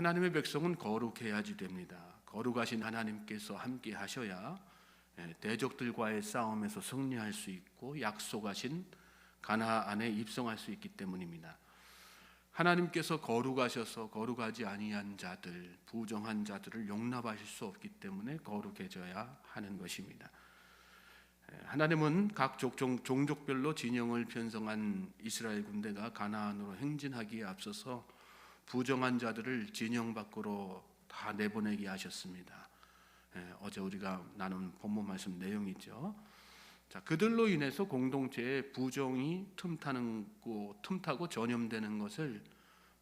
하나님의 백성은 거룩해야지 됩니다. 거룩하신 하나님께서 함께 하셔야 대적들과의 싸움에서 승리할 수 있고 약속하신 가나안에 입성할 수 있기 때문입니다. 하나님께서 거룩하셔서 거룩하지 아니한 자들, 부정한 자들을 용납하실 수 없기 때문에 거룩해져야 하는 것입니다. 하나님은 각 종족별로 진영을 편성한 이스라엘 군대가 가나안으로 행진하기에 앞서서 부정한 자들을 진영 밖으로 다 내보내게 하셨습니다. 어제 우리가 나눈 본문 말씀 내용이죠. 자, 그들로 인해서 공동체의 부정이 틈타고 전염되는 것을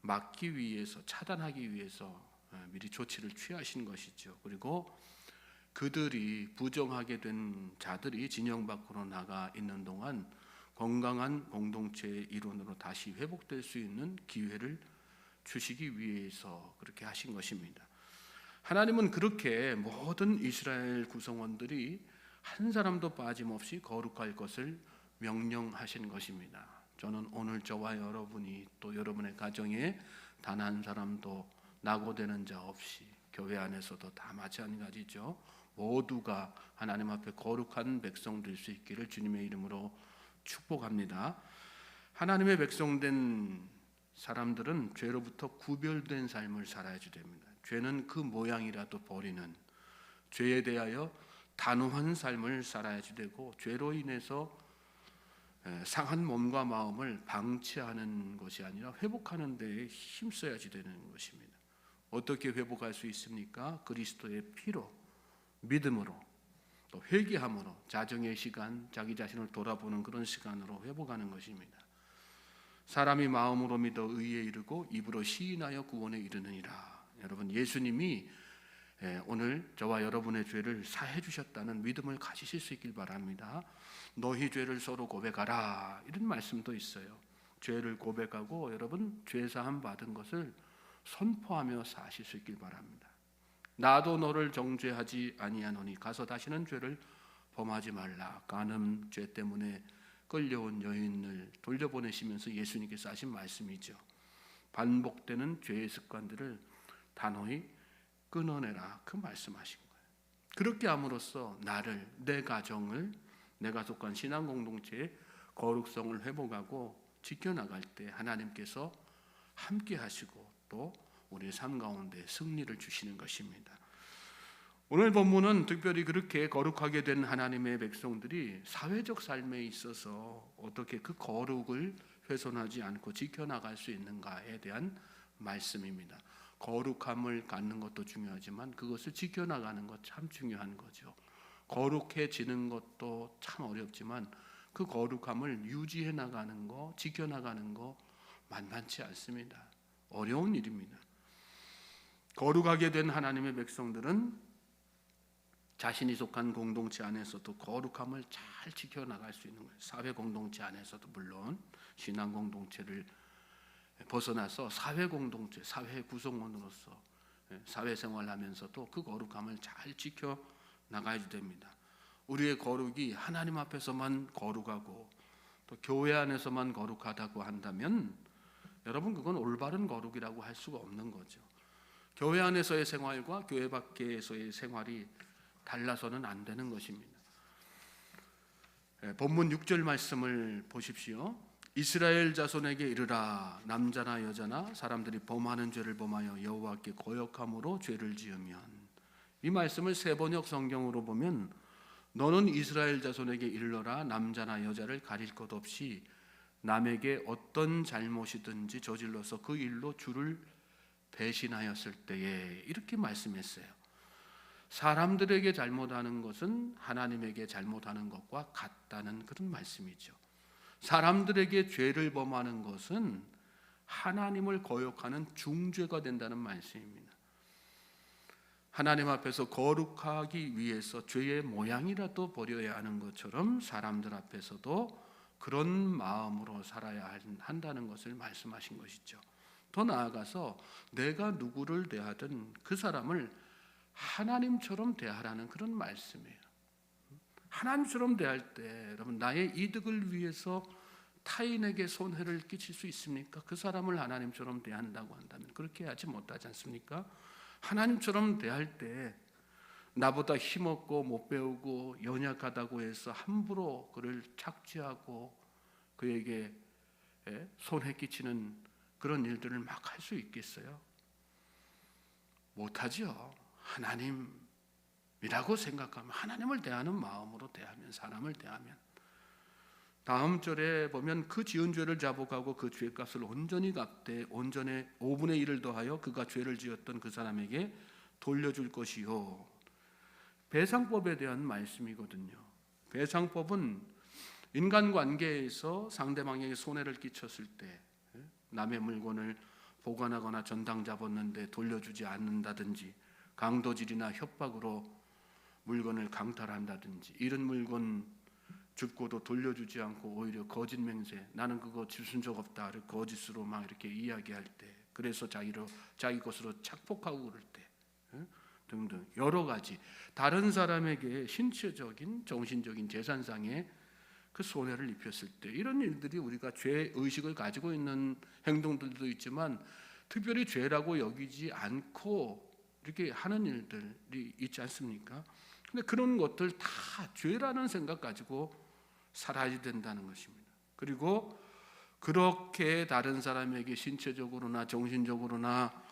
막기 위해서, 차단하기 위해서 미리 조치를 취하신 것이죠. 그리고 그들이 부정하게 된 자들이 진영 밖으로 나가 있는 동안 건강한 공동체의 일원으로 다시 회복될 수 있는 기회를 주시기 위해서 그렇게 하신 것입니다. 하나님은 그렇게 모든 이스라엘 구성원들이 한 사람도 빠짐없이 거룩할 것을 명령하신 것입니다. 저는 오늘 저와 여러분이 또 여러분의 가정에 단 한 사람도 낙오되는 자 없이, 교회 안에서도 다 마찬가지죠. 모두가 하나님 앞에 거룩한 백성 될 수 있기를 주님의 이름으로 축복합니다. 하나님의 백성된 사람들은 죄로부터 구별된 삶을 살아야지 됩니다. 죄는 그 모양이라도 버리는, 죄에 대하여 단호한 삶을 살아야지 되고, 죄로 인해서 상한 몸과 마음을 방치하는 것이 아니라 회복하는 데에 힘써야지 되는 것입니다. 어떻게 회복할 수 있습니까? 그리스도의 피로, 믿음으로, 또 회개함으로, 자정의 시간, 자기 자신을 돌아보는 그런 시간으로 회복하는 것입니다. 사람이 마음으로 믿어 의에 이르고 입으로 시인하여 구원에 이르느니라. 여러분, 예수님이 오늘 저와 여러분의 죄를 사해 주셨다는 믿음을 가지실 수 있길 바랍니다. 너희 죄를 서로 고백하라, 이런 말씀도 있어요. 죄를 고백하고 여러분 죄 사함 받은 것을 선포하며 사실 수 있길 바랍니다. 나도 너를 정죄하지 아니하노니 가서 다시는 죄를 범하지 말라. 간음 죄 때문에 끌려온 여인을 돌려보내시면서 예수님께서 하신 말씀이죠. 반복되는 죄의 습관들을 단호히 끊어내라, 그 말씀하신 거예요. 그렇게 함으로써 나를, 내 가정을, 내가 속한 신앙 공동체의 거룩성을 회복하고 지켜나갈 때 하나님께서 함께 하시고 또 우리의 삶 가운데 승리를 주시는 것입니다. 오늘 본문은 특별히 그렇게 거룩하게 된 하나님의 백성들이 사회적 삶에 있어서 어떻게 그 거룩을 훼손하지 않고 지켜나갈 수 있는가에 대한 말씀입니다. 거룩함을 갖는 것도 중요하지만 그것을 지켜나가는 것 참 중요한 거죠. 거룩해지는 것도 참 어렵지만 그 거룩함을 유지해 나가는 거, 지켜나가는 거 만만치 않습니다. 어려운 일입니다. 거룩하게 된 하나님의 백성들은 자신이 속한 공동체 안에서도 거룩함을 잘 지켜나갈 수 있는 거예요. 사회 공동체 안에서도 물론 신앙 공동체를 벗어나서 사회 공동체, 사회 구성원으로서 사회생활을 하면서도 그 거룩함을 잘 지켜나가야 됩니다. 우리의 거룩이 하나님 앞에서만 거룩하고 또 교회 안에서만 거룩하다고 한다면 여러분, 그건 올바른 거룩이라고 할 수가 없는 거죠. 교회 안에서의 생활과 교회 밖에서의 생활이 달라서는 안 되는 것입니다. 본문 6절 말씀을 보십시오. 이스라엘 자손에게 이르라. 남자나 여자나 사람들이 범하는 죄를 범하여 여호와께 거역함으로 죄를 지으면, 이 말씀을 세번역 성경으로 보면 너는 이스라엘 자손에게 이르러라. 남자나 여자를 가릴 것 없이 남에게 어떤 잘못이든지 저질러서 그 일로 주를 배신하였을 때에, 이렇게 말씀했어요. 사람들에게 잘못하는 것은 하나님에게 잘못하는 것과 같다는 그런 말씀이죠. 사람들에게 죄를 범하는 것은 하나님을 거역하는 중죄가 된다는 말씀입니다. 하나님 앞에서 거룩하기 위해서 죄의 모양이라도 버려야 하는 것처럼 사람들 앞에서도 그런 마음으로 살아야 한다는 것을 말씀하신 것이죠. 더 나아가서 내가 누구를 대하든 그 사람을 하나님처럼 대하라는 그런 말씀이에요. 하나님처럼 대할 때 여러분, 나의 이득을 위해서 타인에게 손해를 끼칠 수 있습니까? 그 사람을 하나님처럼 대한다고 한다면 그렇게 하지 못하지 않습니까? 하나님처럼 대할 때 나보다 힘없고 못 배우고 연약하다고 해서 함부로 그를 착취하고 그에게 손해 끼치는 그런 일들을 막 할 수 있겠어요? 못하죠. 하나님이라고 생각하면, 하나님을 대하는 마음으로 대하면, 사람을 대하면. 다음 절에 보면 그 지은 죄를 자복하고 그 죄값을 온전히 갚되 온전에 5분의 1을 더하여 그가 죄를 지었던 그 사람에게 돌려줄 것이요. 배상법에 대한 말씀이거든요. 배상법은 인간관계에서 상대방에게 손해를 끼쳤을 때 남의 물건을 보관하거나 전당 잡았는데 돌려주지 않는다든지, 강도질이나 협박으로 물건을 강탈한다든지, 이런 물건 줍고도 돌려주지 않고 오히려 거짓 맹세, 나는 그거 주순 적 없다를 거짓으로 막 이렇게 이야기할 때, 그래서 자기 것으로 착복하고 그럴 때 등등 여러 가지 다른 사람에게 신체적인, 정신적인, 재산상의 그 손해를 입혔을 때, 이런 일들이 우리가 죄 의식을 가지고 있는 행동들도 있지만 특별히 죄라고 여기지 않고 이렇게 하는 일들이 있지 않습니까? 근데 그런 것들 다 죄라는 생각 가지고 살아야 된다는 것입니다. 그리고 그렇게 다른 사람에게 신체적으로나 정신적으로나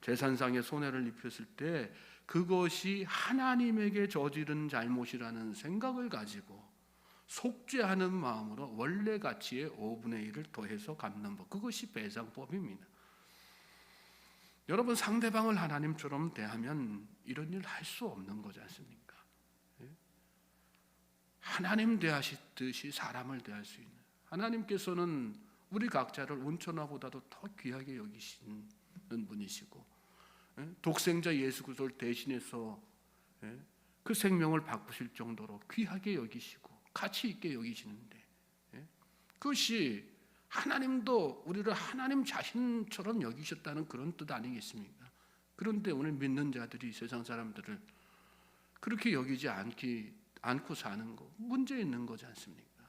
재산상의 손해를 입혔을 때 그것이 하나님에게 저지른 잘못이라는 생각을 가지고 속죄하는 마음으로 원래 가치의 5분의 1을 더해서 갚는 법, 그것이 배상법입니다. 여러분, 상대방을 하나님처럼 대하면 이런 일 할 수 없는 거지 않습니까? 하나님 대하시듯이 사람을 대할 수 있는, 하나님께서는 우리 각자를 온천하보다도 더 귀하게 여기시는 분이시고, 독생자 예수 그리스도를 대신해서 그 생명을 바꾸실 정도로 귀하게 여기시고 가치 있게 여기시는데, 그것이 하나님도 우리를 하나님 자신처럼 여기셨다는 그런 뜻 아니겠습니까? 그런데 오늘 믿는 자들이 세상 사람들을 그렇게 여기지 않고 사는 거 문제 있는 거지 않습니까?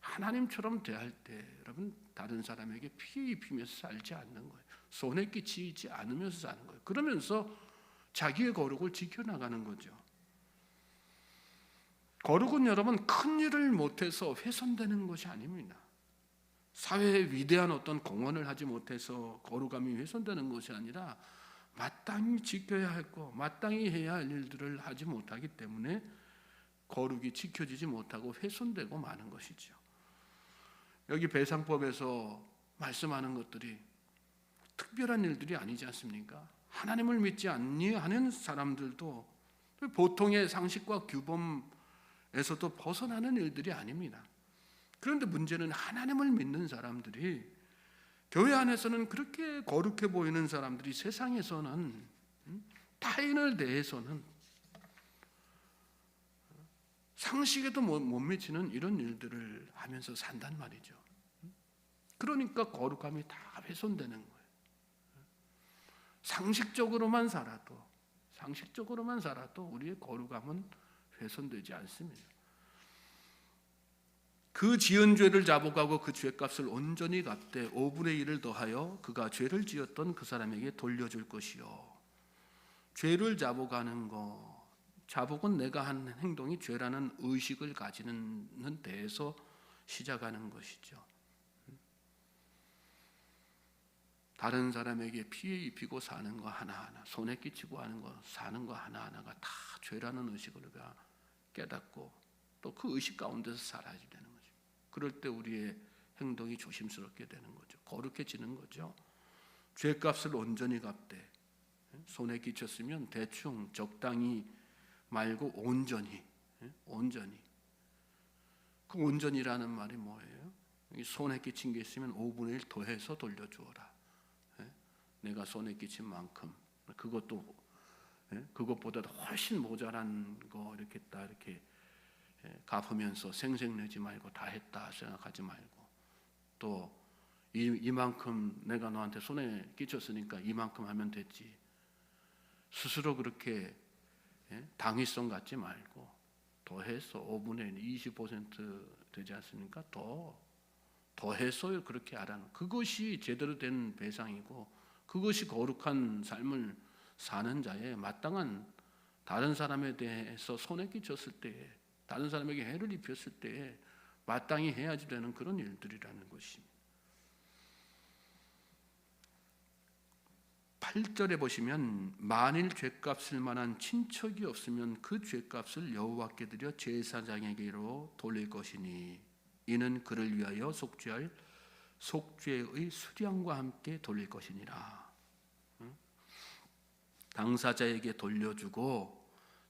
하나님처럼 대할 때 여러분, 다른 사람에게 피해 입히면서 살지 않는 거예요. 손해 끼치지 않으면서 사는 거예요. 그러면서 자기의 거룩을 지켜나가는 거죠. 거룩은 여러분 큰 일을 못해서 훼손되는 것이 아닙니다. 사회에 위대한 어떤 공헌을 하지 못해서 거룩함이 훼손되는 것이 아니라 마땅히 지켜야 하고 마땅히 해야 할 일들을 하지 못하기 때문에 거룩이 지켜지지 못하고 훼손되고 마는 것이죠. 여기 배상법에서 말씀하는 것들이 특별한 일들이 아니지 않습니까? 하나님을 믿지 아니하는 사람들도 보통의 상식과 규범에서도 벗어나는 일들이 아닙니다. 그런데 문제는 하나님을 믿는 사람들이, 교회 안에서는 그렇게 거룩해 보이는 사람들이 세상에서는 타인을 대해서는 상식에도 못 미치는 이런 일들을 하면서 산단 말이죠. 그러니까 거룩함이 다 훼손되는 거예요. 상식적으로만 살아도 우리의 거룩함은 훼손되지 않습니다. 그 지은 죄를 자복하고 그 죄값을 온전히 갚되 5분의 1을 더하여 그가 죄를 지었던 그 사람에게 돌려줄 것이요. 죄를 자복하는 거, 자복은 내가 한 행동이 죄라는 의식을 가지는 데에서 시작하는 것이죠. 다른 사람에게 피해 입히고 사는 거 하나하나, 손해 끼치고 하는 거, 사는 거 하나하나가 다 죄라는 의식을 우리가 깨닫고 또 그 의식 가운데서 살아야 되는 거죠. 그럴 때 우리의 행동이 조심스럽게 되는 거죠. 거룩해지는 거죠. 죄값을 온전히 갚되, 손해 끼쳤으면 대충 적당히 말고 온전히. 그 온전히라는 말이 뭐예요? 손해 끼친 게 있으면 5분의 1 더해서 돌려주어라. 내가 손해 끼친 만큼 그것보다도 훨씬 모자란 거 이렇게 갚으면서 생색내지 말고 다 했다 생각하지 말고, 또 이만큼 내가 너한테 손해 끼쳤으니까 이만큼 하면 됐지, 스스로 그렇게 당위성 갖지 말고 더해서 5분의 1, 20% 되지 않습니까? 더 더해서 그렇게 하라는, 그것이 제대로 된 배상이고 그것이 거룩한 삶을 사는 자의 마땅한, 다른 사람에 대해서 손해 끼쳤을 때에, 다른 사람에게 해를 입혔을 때에 마땅히 해야지 되는 그런 일들이라는 것입니다. 8절에 보시면 만일 죄값을 만한 친척이 없으면 그 죄값을 여호와께 드려 제사장에게로 돌릴 것이니 이는 그를 위하여 속죄할 속죄의 수량과 함께 돌릴 것이니라. 당사자에게 돌려주고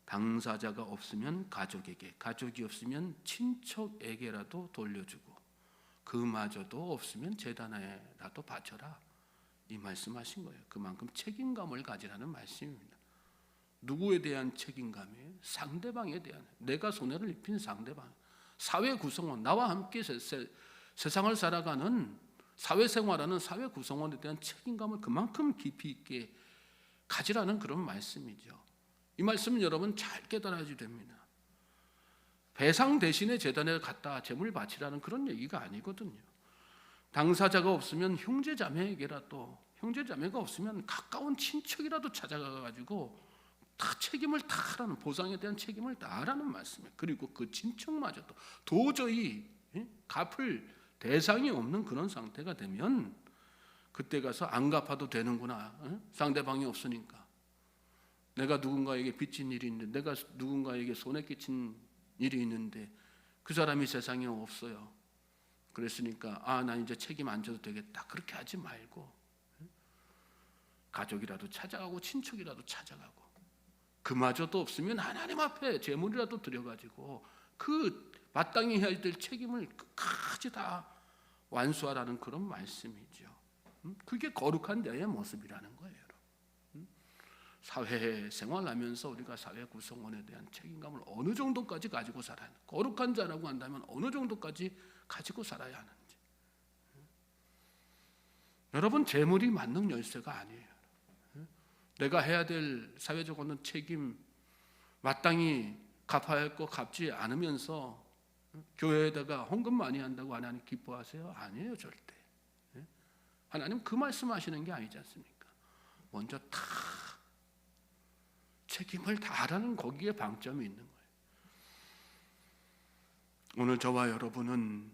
당사자가 없으면 가족에게, 가족이 없으면 친척에게라도 돌려주고 그마저도 없으면 제단에라도 바쳐라, 이 말씀하신 거예요. 그만큼 책임감을 가지라는 말씀입니다. 누구에 대한 책임감이에요? 상대방에 대한, 내가 손해를 입힌 상대방, 사회 구성원, 나와 함께 세상을 살아가는 사회생활하는 사회 구성원에 대한 책임감을 그만큼 깊이 있게 가지라는 그런 말씀이죠. 이 말씀은 여러분 잘 깨달아야 됩니다. 배상 대신에 제단에 갖다 제물 바치라는 그런 얘기가 아니거든요. 당사자가 없으면 형제자매에게라도, 형제자매가 없으면 가까운 친척이라도 찾아가 가지고 다 책임을 다 하라는, 보상에 대한 책임을 다 하라는 말씀이에요. 그리고 그 친척마저도 도저히 갚을 대상이 없는 그런 상태가 되면 그때 가서 안 갚아도 되는구나, 상대방이 없으니까. 내가 누군가에게 빚진 일이 있는데, 내가 누군가에게 손해 끼친 일이 있는데 그 사람이 세상에 없어요. 그랬으니까 난 이제 책임 안 져도 되겠다, 그렇게 하지 말고 가족이라도 찾아가고 친척이라도 찾아가고, 그마저도 없으면 하나님 앞에 제물이라도 드려가지고 그 마땅히 해야 될 책임을 끝까지 다 완수하라는 그런 말씀이죠. 그게 거룩한 자의 모습이라는 거예요. 사회 생활하면서 우리가 사회 구성원에 대한 책임감을 어느 정도까지 가지고 살아야 하는지, 거룩한 자라고 한다면 어느 정도까지 가지고 살아야 하는지. 여러분, 재물이 만능 열쇠가 아니에요. 내가 해야 될 사회적으로는 책임 마땅히 갚아야 할 거 갚지 않으면서 교회에다가 헌금 많이 한다고 하나님 기뻐하세요? 아니에요, 절대. 하나님 그 말씀하시는 게 아니지 않습니까? 먼저 다 책임을 다하라는 거기에 방점이 있는 거예요. 오늘 저와 여러분은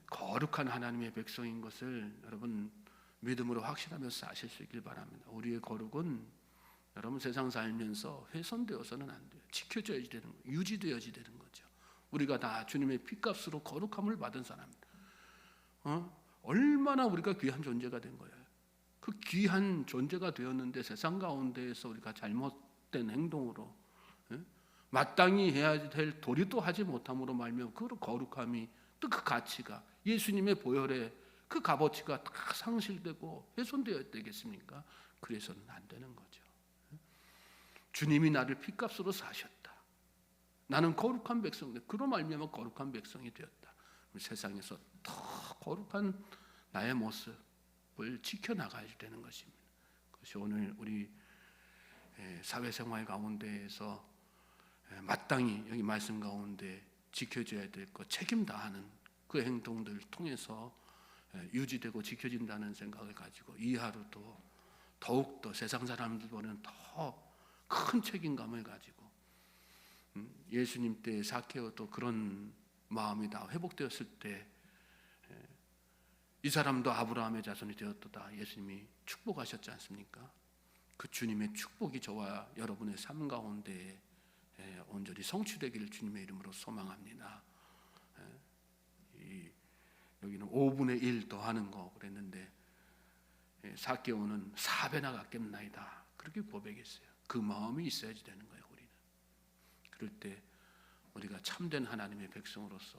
거룩한 하나님의 백성인 것을 여러분 믿음으로 확신하면서 아실 수 있길 바랍니다. 우리의 거룩은 여러분 세상 살면서 훼손되어서는 안 돼요. 지켜져야지 되는 거예요. 유지되어야지 되는 거죠. 우리가 다 주님의 피값으로 거룩함을 받은 사람입니다. 얼마나 우리가 귀한 존재가 된 거예요. 그 귀한 존재가 되었는데 세상 가운데에서 우리가 잘못된 행동으로 마땅히 해야 될 도리도 하지 못함으로 말미암아 그 거룩함이, 또 그 가치가, 예수님의 보혈에 그 값어치가 다 상실되고 훼손되어야 되겠습니까? 그래서는 안 되는 거죠. 주님이 나를 피값으로 사셨다. 나는 거룩한 백성인데 그로 말미암아 거룩한 백성이 되었다. 세상에서 더 거룩한 나의 모습을 지켜나가야 되는 것입니다. 그것이 오늘 우리 사회생활 가운데에서 마땅히 여기 말씀 가운데 지켜져야 될 것, 책임 다하는 그 행동들을 통해서 유지되고 지켜진다는 생각을 가지고 이 하루도 더욱더 세상 사람들보다는 더 큰 책임감을 가지고, 예수님 때 사케오도 그런 마음이 다 회복되었을 때 이 사람도 아브라함의 자손이 되었도다 예수님이 축복하셨지 않습니까? 그 주님의 축복이 저와 여러분의 삶 가운데 온전히 성취되기를 주님의 이름으로 소망합니다. 여기는 5분의 1 더하는 거 그랬는데 사케오는 4배나 갚겠나이다 그렇게 고백했어요. 그 마음이 있어야지 되는 거예요. 우리는 그럴 때 우리가 참된 하나님의 백성으로서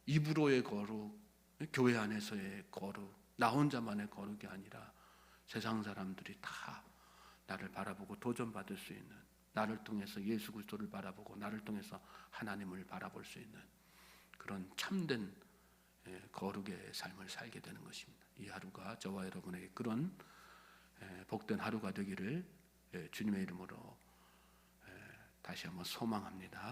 입으로의 거룩, 교회 안에서의 거룩, 나 혼자만의 거룩이 아니라 세상 사람들이 다 나를 바라보고 도전받을 수 있는, 나를 통해서 예수 그리스도를 바라보고 나를 통해서 하나님을 바라볼 수 있는 그런 참된 거룩의 삶을 살게 되는 것입니다. 이 하루가 저와 여러분에게 그런 복된 하루가 되기를 주님의 이름으로 다시 한번 소망합니다.